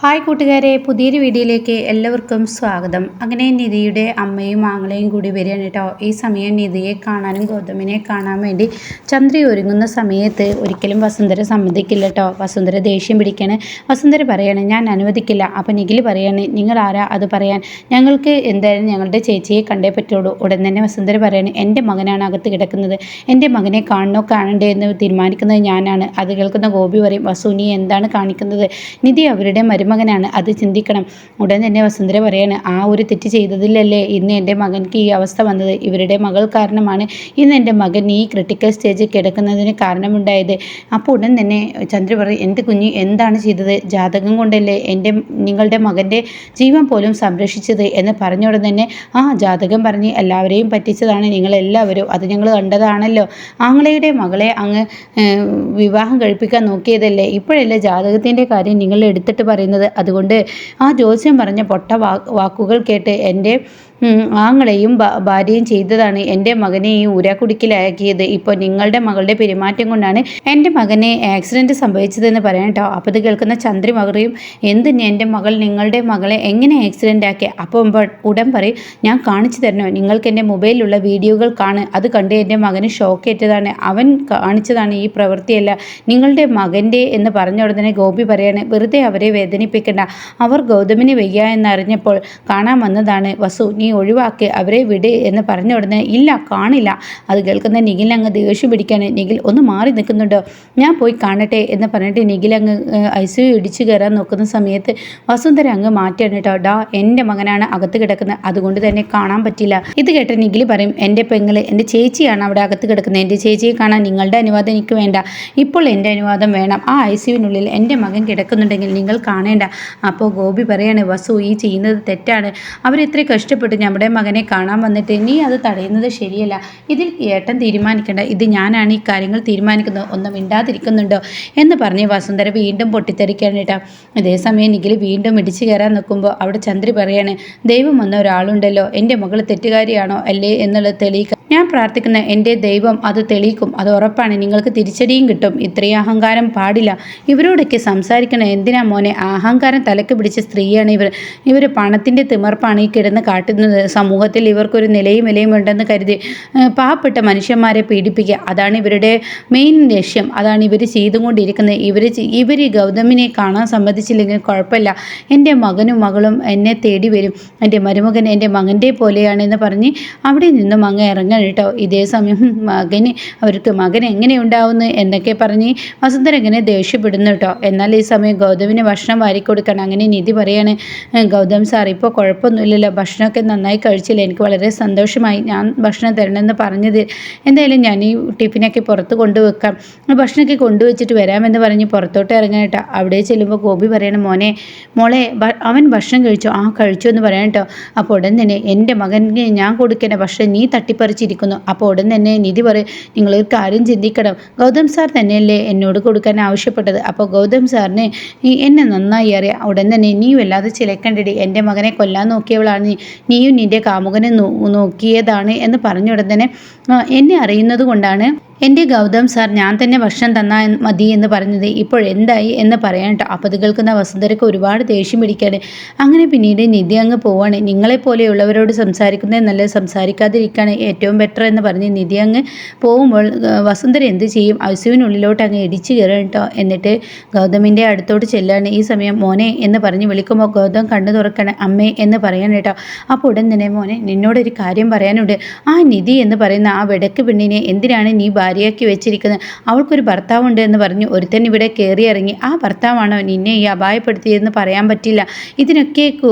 Hi കൂട്ടുകാരെ, പുതിയൊരു വീഡിയോയിലേക്ക് എല്ലാവർക്കും സ്വാഗതം. അങ്ങനെ നിധിയുടെ അമ്മയും ആങ്ങളെയും കൂടി വരികയാണ് കേട്ടോ. ഈ സമയം നിധിയെ കാണാനും ഗൗതമിനെ കാണാൻ വേണ്ടി ചന്ദ്ര ഒരുങ്ങുന്ന സമയത്ത് ഒരിക്കലും വസുന്ധര സമ്മതിക്കില്ല കേട്ടോ. വസുന്ധര ദേഷ്യം പിടിക്കാണ്. വസുന്ധര പറയാണ്, ഞാൻ അനുവദിക്കില്ല. അപ്പം നിഖിൽ പറയാണ്, നിങ്ങൾ ആരാ അത് പറയാൻ? ഞങ്ങൾക്ക് എന്തായാലും ഞങ്ങളുടെ ചേച്ചിയെ കണ്ടേ പറ്റുള്ളൂ. ഉടൻ തന്നെ വസുന്ധര പറയാണ്, എൻ്റെ മകനാണ് അകത്ത് കിടക്കുന്നത്. എൻ്റെ മകനെ കാണണോ കാണണ്ടേ എന്ന് തീരുമാനിക്കുന്നത് ഞാനാണ്. അത് കേൾക്കുന്ന ഗോപി പറയും, വസു നീ എന്താണ് കാണിക്കുന്നത്? നിധി അവരുടെ മരുമകനാണ്, അത് ചിന്തിക്കണം. ഉടൻ തന്നെ വസുന്ധര പറയാണ്, ആ ഒരു തെറ്റ് ചെയ്തതിലല്ലേ ഇന്ന് എൻ്റെ മകൻക്ക് ഈ അവസ്ഥ വന്നത്. ഇവരുടെ മകൾ കാരണമാണ് ഇന്ന് എൻ്റെ മകൻ ഈ ക്രിട്ടിക്കൽ സ്റ്റേജിൽ കിടക്കുന്നതിന് കാരണമുണ്ടായത്. അപ്പോൾ ഉടൻ തന്നെ ചന്ദ്ര പറയും, എൻ്റെ കുഞ്ഞ് എന്താണ് ചെയ്തത്? ജാതകം കൊണ്ടല്ലേ നിങ്ങളുടെ മകൻ്റെ ജീവൻ പോലും സംരക്ഷിച്ചത് എന്ന് പറഞ്ഞ ഉടൻ തന്നെ, ആ ജാതകം പറഞ്ഞ് എല്ലാവരെയും പറ്റിച്ചതാണ് നിങ്ങളെല്ലാവരും, അത് ഞങ്ങൾ കണ്ടതാണല്ലോ. ആങ്ങളയുടെ മകളെ അങ്ങ് വിവാഹം കഴിപ്പിക്കാൻ നോക്കിയതല്ലേ, ഇപ്പോഴല്ലേ ജാതകത്തിൻ്റെ കാര്യം നിങ്ങൾ എടുത്തിട്ട് പറയുന്നത്? അതുകൊണ്ട് ആ ജ്യോത്സ്യം പറഞ്ഞ പൊട്ട വാക്കുകൾ കേട്ട് എൻ്റെ ആങ്ങളെയും ഭാര്യയും ചെയ്തതാണ് എൻ്റെ മകനെ ഈ ഊരാക്കുടുക്കിലാക്കിയത്. ഇപ്പോൾ നിങ്ങളുടെ മകളുടെ പെരുമാറ്റം കൊണ്ടാണ് എൻ്റെ മകനെ ആക്സിഡൻറ്റ് സംഭവിച്ചതെന്ന് പറയാം കേട്ടോ. അപ്പോൾ ഇത് കേൾക്കുന്ന ചന്ദ്രി മകറിയും, എൻ്റെ മകൾ നിങ്ങളുടെ മകളെ എങ്ങനെ ആക്സിഡൻ്റ് ആക്കി? അപ്പോൾ ഉടൻ പറയും, ഞാൻ കാണിച്ചു തരണോ? നിങ്ങൾക്ക് എൻ്റെ മൊബൈലിലുള്ള വീഡിയോകൾ അത് കണ്ട് എൻ്റെ മകന് ഷോക്കേറ്റതാണ്. അവൻ കാണിച്ചതാണ് ഈ പ്രവൃത്തിയല്ല നിങ്ങളുടെ മകൻ്റെ എന്ന് പറഞ്ഞ ഉടനെ ഗോപി പറയാണ്, വെറുതെ അവരെ വേദനിപ്പിക്കണ്ട. അവർ ഗൗതമിന് വയ്യ എന്നറിഞ്ഞപ്പോൾ കാണാൻ വന്നതാണ്. വസു നീ ഒഴിവാക്കി അവരെ വിട് എന്ന് പറഞ്ഞ ഉടനെ, ഇല്ല കാണില്ല. അത് കേൾക്കുന്ന നിഖിൽ അങ്ങ് ദേഷ്യം പിടിക്കാണ്. നിഖിൽ ഒന്ന് മാറി നിൽക്കുന്നുണ്ടോ? ഞാൻ പോയി കാണട്ടെ എന്ന് പറഞ്ഞിട്ട് നിഖിൽ അങ്ങ് ഐസിയു ഇടിച്ചു കയറാൻ നോക്കുന്ന സമയത്ത് വസുന്ധര അങ്ങ് മാറ്റിയാണ് കേട്ടോ. ഡാ എൻ്റെ മകനാണ് അകത്ത് കിടക്കുന്നത്, അതുകൊണ്ട് തന്നെ കാണാൻ പറ്റില്ല. ഇത് കേട്ട നിഖിൽ പറയും, എൻ്റെ പെങ്ങള് എൻ്റെ ചേച്ചിയാണ് അവിടെ അകത്ത് കിടക്കുന്നത്. എൻ്റെ ചേച്ചിയെ കാണാൻ നിങ്ങളുടെ അനുവാദം എനിക്ക് വേണ്ട, ഇപ്പോൾ എൻ്റെ അനുവാദം വേണം. ആ ഐസിയുവിനുള്ളിൽ എൻ്റെ മകൻ കിടക്കുന്നുണ്ടെങ്കിൽ നിങ്ങൾ കാണേണ്ട. അപ്പോൾ ഗോപി പറയാണ്, വസു ഈ ചെയ്യുന്നത് തെറ്റാണ്. അവരെത്ര കഷ്ടപ്പെട്ട് നമ്മുടെ മകനെ കാണാൻ വന്നിട്ട് നീ അത് തടയുന്നത് ശരിയല്ല. ഇതിൽ ഏട്ടൻ തീരുമാനിക്കേണ്ട, ഇത് ഞാനാണ് ഈ കാര്യങ്ങൾ തീരുമാനിക്കുന്നത്, ഒന്നും മിണ്ടാതിരിക്കുന്നുണ്ടോ എന്ന് പറഞ്ഞ് വസുന്ധര വീണ്ടും പൊട്ടിത്തെറിക്കാണ് കേട്ടോ. അതേസമയം നിഖിൽ വീണ്ടും ഇടിച്ചു കയറാൻ നിൽക്കുമ്പോൾ അവിടെ ചന്ദ്രി പറയാണ്, ദൈവം വന്ന ഒരാളുണ്ടല്ലോ, എൻ്റെ മകൾ തെറ്റുകാരിയാണോ അല്ലേ എന്നുള്ളത് തെളിയിക്കാം. ഞാൻ പ്രാർത്ഥിക്കുന്ന എൻ്റെ ദൈവം അത് തെളിയിക്കും, അത് ഉറപ്പാണ്. നിങ്ങൾക്ക് തിരിച്ചടിയും കിട്ടും. ഇത്രയും അഹങ്കാരം പാടില്ല. ഇവരോടൊക്കെ സംസാരിക്കണം എന്തിനാ മോനെ? അഹങ്കാരം തലക്ക് പിടിച്ച സ്ത്രീയാണ് ഇവർ പണത്തിൻ്റെ തിമർപ്പാണ് ഈ കിടന്ന് കാട്ടുന്നത്. സമൂഹത്തിൽ ഇവർക്കൊരു നിലയും വിലയും ഉണ്ടെന്ന് കരുതി പാവപ്പെട്ട മനുഷ്യന്മാരെ പീഡിപ്പിക്കുക, അതാണ് ഇവരുടെ മെയിൻ ലക്ഷ്യം. അതാണ് ഇവർ ചെയ്തുകൊണ്ടിരിക്കുന്നത്. ഇവർ ഗൗതമിനെ കാണാൻ സമ്മതിച്ചില്ലെങ്കിൽ കുഴപ്പമില്ല, എൻ്റെ മകനും മകളും എന്നെ തേടി വരും. എൻ്റെ മരുമകൻ എൻ്റെ മകൻ്റെ പോലെയാണെന്ന് പറഞ്ഞ് അവിടെ നിന്നും അങ്ങ് ഇറങ്ങാൻ കേട്ടോ. ഇതേ സമയം അവർക്ക് മകൻ എങ്ങനെ ഉണ്ടാവുന്നു എന്നൊക്കെ പറഞ്ഞ് വസുന്ധര ഇങ്ങനെ ദേഷ്യപ്പെടുന്നു കേട്ടോ. എന്നാൽ ഈ സമയം ഗൗതമിന് ഭക്ഷണം വാരിക്കൊടുക്കണം. അങ്ങനെ നിധി പറയാണ്, ഗൗതം സാർ ഇപ്പോൾ കുഴപ്പമൊന്നുമില്ലല്ലോ, ഭക്ഷണമൊക്കെ നന്നായി കഴിച്ചില്ല, എനിക്ക് വളരെ സന്തോഷമായി. ഞാൻ ഭക്ഷണം തരണമെന്ന് പറഞ്ഞത്, എന്തായാലും ഞാൻ ഈ ടിഫിനൊക്കെ പുറത്ത് കൊണ്ടുവെക്കാം, ഭക്ഷണമൊക്കെ കൊണ്ടുവച്ചിട്ട് വരാമെന്ന് പറഞ്ഞ് പുറത്തോട്ട് ഇറങ്ങാൻ കേട്ടോ. അവിടെ ചെല്ലുമ്പോൾ ഗോപി പറയണം, മോളെ അവൻ ഭക്ഷണം കഴിച്ചോ? ആ കഴിച്ചു എന്ന് പറയാൻ കേട്ടോ. അപ്പോൾ ഉടൻ തന്നെ എൻ്റെ മകന് ഞാൻ കൊടുക്കേണ്ട ഭക്ഷണം നീ തട്ടിപ്പറിച്ചിരിക്കുന്നു. അപ്പോൾ ഉടൻ തന്നെ നിധി പറയും, നിങ്ങളൊരു കാര്യം ചിന്തിക്കണം, ഗൗതം സാർ തന്നെയല്ലേ എന്നോട് കൊടുക്കാൻ ആവശ്യപ്പെട്ടത്. അപ്പോൾ ഗൗതം സാറിന് എന്നെ നന്നായി അറിയാം. ഉടൻ തന്നെ നീ വല്ലാതെ ചിലക്കണ്ടടി, എൻ്റെ മകനെ കൊല്ലാൻ നോക്കിയവളാണ് നീയും നിൻ്റെ കാമുകനെ നോക്കിയതാണ് എന്ന് പറഞ്ഞ ഉടൻ തന്നെ, എന്നെ അറിയുന്നത് കൊണ്ടാണ് എൻ്റെ ഗൗതം സാർ ഞാൻ തന്നെ ഭക്ഷണം തന്നാൽ മതി എന്ന് പറഞ്ഞത്, ഇപ്പോൾ എന്തായി എന്ന് പറയാൻ കേട്ടോ. അപ്പോൾ അത് കേൾക്കുന്ന വസുന്ധരയ്ക്ക് ഒരുപാട് ദേഷ്യം പിടിക്കുകയാണ്. അങ്ങനെ പിന്നീട് നിധി അങ്ങ് പോവാണ്. നിങ്ങളെപ്പോലെയുള്ളവരോട് സംസാരിക്കുന്നത് നല്ലത്, സംസാരിക്കാതിരിക്കുകയാണ് ഏറ്റവും ബെറ്റർ എന്ന് പറഞ്ഞ് നിധി അങ്ങ് പോകുമ്പോൾ വസുന്ധര എന്ത് ചെയ്യും? ഐസിയുവിനുള്ളിലോട്ട് അങ്ങ് ഇടിച്ചു കയറും കേട്ടോ. എന്നിട്ട് ഗൗതമിൻ്റെ അടുത്തോട്ട് ചെല്ലാണ്. ഈ സമയം മോനെ എന്ന് പറഞ്ഞ് വിളിക്കുമ്പോൾ ഗൗതം കണ്ണു തുറക്കണം. അമ്മേ എന്ന് പറയാൻ കേട്ടോ. അപ്പോൾ ഉടൻ തന്നെ, മോനെ നിന്നോടൊരു കാര്യം പറയാനുണ്ട്. ആ നിധി എന്ന് പറയുന്ന ആ വെടക്ക് പെണ്ണിനെ എന്തിനാണ് നീ ഭാര്യയാക്കി വെച്ചിരിക്കുന്നത്? അവൾക്കൊരു ഭർത്താവുണ്ട് എന്ന് പറഞ്ഞു ഒരുത്തൻ ഇവിടെ കയറി ഇറങ്ങി. ആ ഭർത്താവാണോ നിന്നെ ഈ അപായപ്പെടുത്തിയതെന്ന് പറയാൻ പറ്റില്ല. ഇതിനൊക്കെ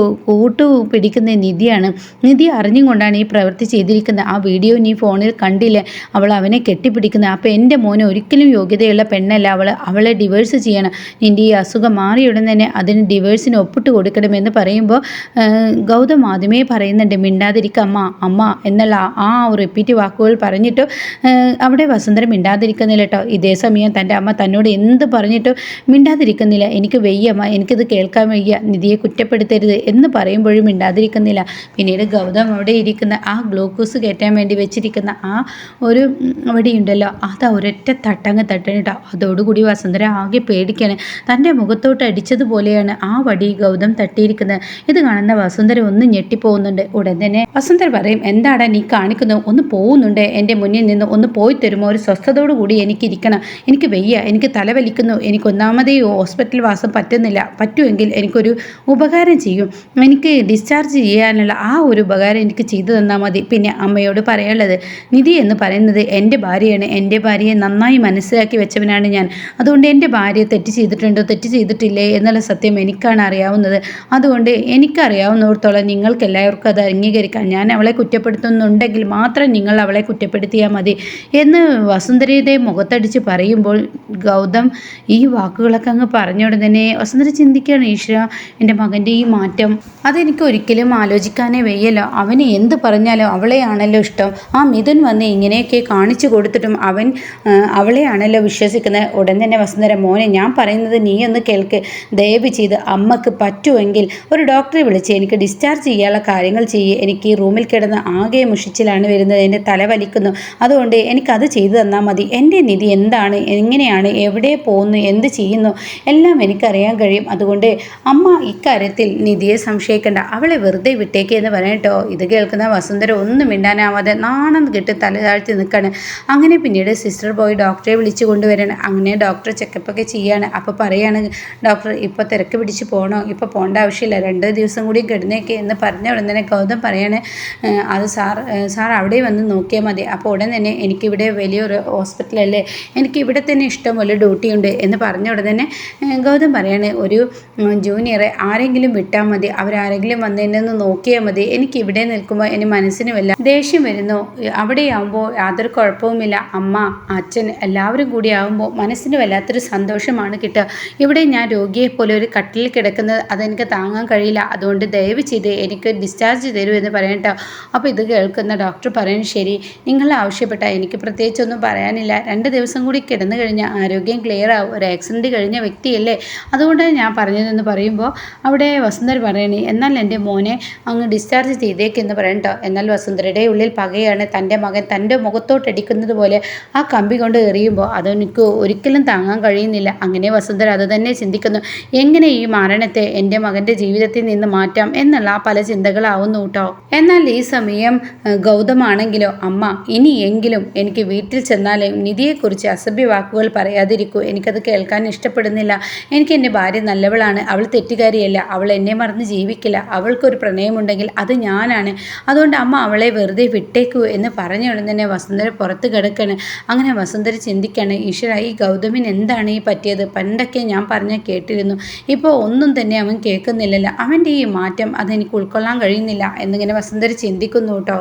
കൂട്ടു പിടിക്കുന്ന നിധിയാണ്. നിധി അറിഞ്ഞും കൊണ്ടാണ് ഈ പ്രവൃത്തി ചെയ്തിരിക്കുന്നത്. ആ വീഡിയോ നീ ഫോണിൽ കണ്ടില്ലേ? അവൾ അവനെ കെട്ടിപ്പിടിക്കുന്നത്. അപ്പോൾ എൻ്റെ മോന് ഒരിക്കലും യോഗ്യതയുള്ള പെണ്ണല്ല അവളെ ഡിവേഴ്സ് ചെയ്യണം. നിൻ്റെ ഈ അസുഖം മാറിയുടൻ തന്നെ അതിന് ഡിവേഴ്സിന് ഒപ്പിട്ട് കൊടുക്കണമെന്ന് പറയുമ്പോൾ ഗൗതം ആദ്യമേ പറയുന്നുണ്ട്, മിണ്ടാതിരിക്കുക അമ്മ എന്നുള്ള ആ റിപ്പീറ്റ് വാക്കുകൾ പറഞ്ഞിട്ട് അവിടെ വസുന്ധര മിണ്ടാതിരിക്കുന്നില്ല കേട്ടോ. ഇതേ സമയം തൻ്റെ അമ്മ തന്നോട് എന്ത് പറഞ്ഞിട്ടും മിണ്ടാതിരിക്കുന്നില്ല. എനിക്ക് വയ്യമ്മ, എനിക്കിത് കേൾക്കാൻ വയ്യ, നിധിയെ കുറ്റപ്പെടുത്തരുത് എന്ന് പറയുമ്പോഴും മിണ്ടാതിരിക്കുന്നില്ല. പിന്നീട് ഗൗതം അവിടെ ഇരിക്കുന്ന ആ ഗ്ലൂക്കോസ് കയറ്റാൻ വേണ്ടി വെച്ചിരിക്കുന്ന ആ ഒരു വടിയുണ്ടല്ലോ, അത് ഒരൊറ്റ തട്ടങ്ങ് തട്ടണിട്ടോ. അതോടുകൂടി വസുന്ധര ആകെ പേടിക്കാണ്. തൻ്റെ മുഖത്തോട്ട് അടിച്ചതുപോലെയാണ് ആ വടി ഗൗതം തട്ടിയിരിക്കുന്നത്. ഇത് കാണുന്ന വസുന്ധര ഒന്ന് ഞെട്ടിപ്പോകുന്നുണ്ട്. ഉടൻ തന്നെ വസുന്ധര പറയും, എന്താടാ നീ കാണിക്കുന്നു? ഒന്ന് പോകുന്നുണ്ട് എൻ്റെ മുന്നിൽ നിന്ന്, ഒന്ന് പോയി തരുമോ? ഒരു സ്വസ്ഥതയോടു കൂടി എനിക്കിരിക്കണം. എനിക്ക് വയ്യ, എനിക്ക് തലവലിക്കുന്നു, എനിക്ക് ഒന്നാമതേ ഹോസ്പിറ്റൽ വാസം പറ്റുന്നില്ല. പറ്റുമെങ്കിൽ എനിക്കൊരു ഉപകാരം ചെയ്യും, എനിക്ക് ഡിസ്ചാർജ് ചെയ്യാനുള്ള ആ ഒരു ഉപകാരം എനിക്ക് ചെയ്തു തന്നാൽ മതി. പിന്നെ അമ്മയോട് പറയാനുള്ളത്, നിധി എന്ന് പറയുന്നത് എൻ്റെ ഭാര്യയാണ്. എൻ്റെ ഭാര്യയെ നന്നായി മനസ്സിലാക്കി വെച്ചവനാണ് ഞാൻ. അതുകൊണ്ട് എൻ്റെ ഭാര്യ തെറ്റ് ചെയ്തിട്ടുണ്ടോ തെറ്റ് ചെയ്തിട്ടില്ലേ എന്നുള്ള സത്യം എനിക്കാണ് അറിയാവുന്നത്. അതുകൊണ്ട് എനിക്കറിയാവുന്നിടത്തോളം നിങ്ങൾക്ക് എല്ലാവർക്കും അത് അംഗീകരിക്കാം. ഞാൻ അവളെ കുറ്റപ്പെടുത്തുന്നുണ്ടെങ്കിൽ മാത്രം നിങ്ങൾ അവളെ കുറ്റപ്പെടുത്തിയാൽ മതി എന്ന് വസുന്ധരയുടെ മുഖത്തടിച്ച് പറയുമ്പോൾ ഗൗതം ഈ വാക്കുകളൊക്കെ അങ്ങ് പറഞ്ഞ ഉടനെ വസുന്ധര ചിന്തിക്കുകയാണ്, ഈശ്വര, എൻ്റെ മകൻ്റെ ഈ മാറ്റം അതെനിക്ക് ഒരിക്കലും ആലോചിക്കാനേ വയ്യല്ലോ. അവന് എന്ത് പറഞ്ഞാലും അവളെയാണല്ലോ ഇഷ്ടം. ആ മിഥുൻ വന്ന് ഇങ്ങനെയൊക്കെ കാണിച്ചു കൊടുത്തിട്ടും അവൻ അവളെയാണല്ലോ വിശ്വസിക്കുന്നത്. ഉടൻ തന്നെ വസുന്ധര, മോനെ, ഞാൻ പറയുന്നത് നീ ഒന്ന് കേൾക്ക്. ദയവ് ചെയ്ത് അമ്മക്ക് പറ്റുമെങ്കിൽ ഒരു ഡോക്ടറെ വിളിച്ച് എനിക്ക് ഡിസ്ചാർജ് ചെയ്യാനുള്ള കാര്യങ്ങൾ ചെയ്യേ. എനിക്ക് ഈ റൂമിൽ കിടന്ന് ആകെ മുഷിച്ചിലാണ് വരുന്നത്, എൻ്റെ തല വലിക്കുന്നു. അതുകൊണ്ട് എനിക്കത് ചെയ്തു തന്നാൽ മതി. എൻ്റെ നിധി എന്താണ്, എങ്ങനെയാണ്, എവിടെ പോകുന്നു, എന്ത് ചെയ്യുന്നു എല്ലാം എനിക്കറിയാൻ കഴിയും. അതുകൊണ്ട് അമ്മ ഇക്കാര്യത്തിൽ നിധിയെ സംശയിക്കേണ്ട, അവളെ വെറുതെ വിട്ടേക്ക് എന്ന് പറയട്ടോ. ഇത് കേൾക്കുന്ന വസുന്ധര ഒന്നും മിണ്ടാനാവാതെ നാണം കെട്ട് തല താഴ്ത്തി നിൽക്കുകയാണ്. അങ്ങനെ പിന്നീട് സിസ്റ്റർ പോയി ഡോക്ടറെ വിളിച്ചു കൊണ്ടുവരണം. അങ്ങനെ ഡോക്ടർ ചെക്കപ്പൊക്കെ ചെയ്യാണ്. അപ്പോൾ പറയാണ് ഡോക്ടർ, ഇപ്പോൾ തിരക്ക് പിടിച്ച് പോകണോ? ഇപ്പോൾ പോകേണ്ട ആവശ്യമില്ല, 2 ദിവസം കൂടി കിടന്നേക്ക് എന്ന് പറഞ്ഞ ഉടൻ തന്നെ ഗൗതം പറയാണ്, അത് സാർ അവിടെ വന്ന് നോക്കിയാൽ മതി. അപ്പോൾ ഉടൻ തന്നെ എനിക്കിവിടെ വലിയൊരു ഹോസ്പിറ്റലല്ലേ, എനിക്ക് ഇവിടെ തന്നെ ഇഷ്ടംപോലെ ഡ്യൂട്ടിയുണ്ട് എന്ന് പറഞ്ഞ ഉടൻ തന്നെ ഗൗതം പറയാണ്, ഒരു ജൂനിയറെ ആരെങ്കിലും വിട്ടാൽ മതി, അവരാരെങ്കിലും വന്നതിനൊന്ന് നോക്കിയാൽ മതി. എനിക്ക് ഇവിടെ നിൽക്കുമ്പോൾ എൻ്റെ മനസ്സിന് വല്ല ദേഷ്യം വരുന്നു. അവിടെയാവുമ്പോൾ യാതൊരു കുഴപ്പവുമില്ല. അമ്മ, അച്ഛൻ എല്ലാവരും കൂടി ആകുമ്പോൾ മനസ്സിന് വല്ലാത്തൊരു സന്തോഷമാണ് കിട്ടുക. ഇവിടെ ഞാൻ രോഗിയെപ്പോലെ ഒരു കട്ടിലിൽ കിടക്കുന്നത് അതെനിക്ക് താങ്ങാൻ കഴിയില്ല. അതുകൊണ്ട് ദയവ് ചെയ്ത് എനിക്ക് ഡിസ്ചാർജ് തരൂ എന്ന് പറയട്ടോ. അപ്പോൾ ഇത് കേൾക്കുന്ന ഡോക്ടർ പറയുന്നു, ശരി, നിങ്ങൾ ആവശ്യപ്പെട്ട എനിക്ക് പ്രത്യേകിച്ചൊന്നും പറയാനില്ല. 2 ദിവസം കൂടി കിടന്നു കഴിഞ്ഞാൽ ആരോഗ്യം ക്ലിയർ ആവും. ഒരു ആക്സിഡൻറ്റ് കഴിഞ്ഞ വ്യക്തിയല്ലേ, അതുകൊണ്ടാണ് ഞാൻ പറഞ്ഞതെന്ന് പറയുമ്പോൾ അവിടെ വസുന്ധര പറയണേ, എന്നാൽ എൻ്റെ മോനെ അങ്ങ് ഡിസ്ചാർജ് ചെയ്തേക്കെന്ന് പറയട്ടോ. എന്നാൽ വസുന്ധരയുടെ ഉള്ളിൽ പകയാണ്. തൻ്റെ മകൻ തൻ്റെ മുഖത്തോട്ടടിക്കുന്നത് പോലെ ആ കമ്പി കൊണ്ട് എറിയുമ്പോൾ അതെനിക്ക് ഒരിക്കലും താങ്ങാൻ കഴിയുന്നില്ല. അങ്ങനെ വസുന്ധര അത് തന്നെ ചിന്തിക്കുന്നു, എങ്ങനെ ഈ മരണത്തെ എൻ്റെ മകൻ്റെ ജീവിതത്തിൽ നിന്ന് മാറ്റാം എന്നുള്ള പല ചിന്തകളാവുന്നു കേട്ടോ. എന്നാൽ ഈ സമയം ഗൗതമാണെങ്കിലോ, അമ്മ, ഇനിയെങ്കിലും എനിക്ക് വീട്ടിൽ ചെന്നാലും നിധിയെക്കുറിച്ച് അസഭ്യ വാക്കുകൾ പറയാതിരിക്കൂ. എനിക്കത് കേൾക്കാൻ ഇഷ്ടപ്പെടുന്നില്ല. എനിക്ക് എൻ്റെ ഭാര്യ നല്ലവളാണ്, അവൾ തെറ്റുകാരിയല്ല, അവൾ എന്നെ മറന്ന് ജീവിക്കില്ല. അവൾക്കൊരു പ്രണയമുണ്ടെങ്കിൽ അത് ഞാനാണ്. അതുകൊണ്ട് അമ്മ അവളെ വെറുതെ വിട്ടേക്കൂ എന്ന് പറഞ്ഞ ഉടൻ തന്നെ വസുന്ധര പുറത്ത് കിടക്കാണ്. അങ്ങനെ വസുന്ധര ചിന്തിക്കുകയാണ്, ഈശ്വര, ഈ ഗൗതമിന് എന്താണ് ഈ പറ്റിയത്? പണ്ടൊക്കെ ഞാൻ പറഞ്ഞാൽ കേട്ടിരുന്നു, ഇപ്പോൾ ഒന്നും തന്നെ അവൻ കേൾക്കുന്നില്ലല്ലോ. അവൻ്റെ ഈ മാറ്റം അതെനിക്ക് ഉൾക്കൊള്ളാൻ കഴിയുന്നില്ല എന്നിങ്ങനെ വസുന്ധര ചിന്തിക്കുന്നു കേട്ടോ.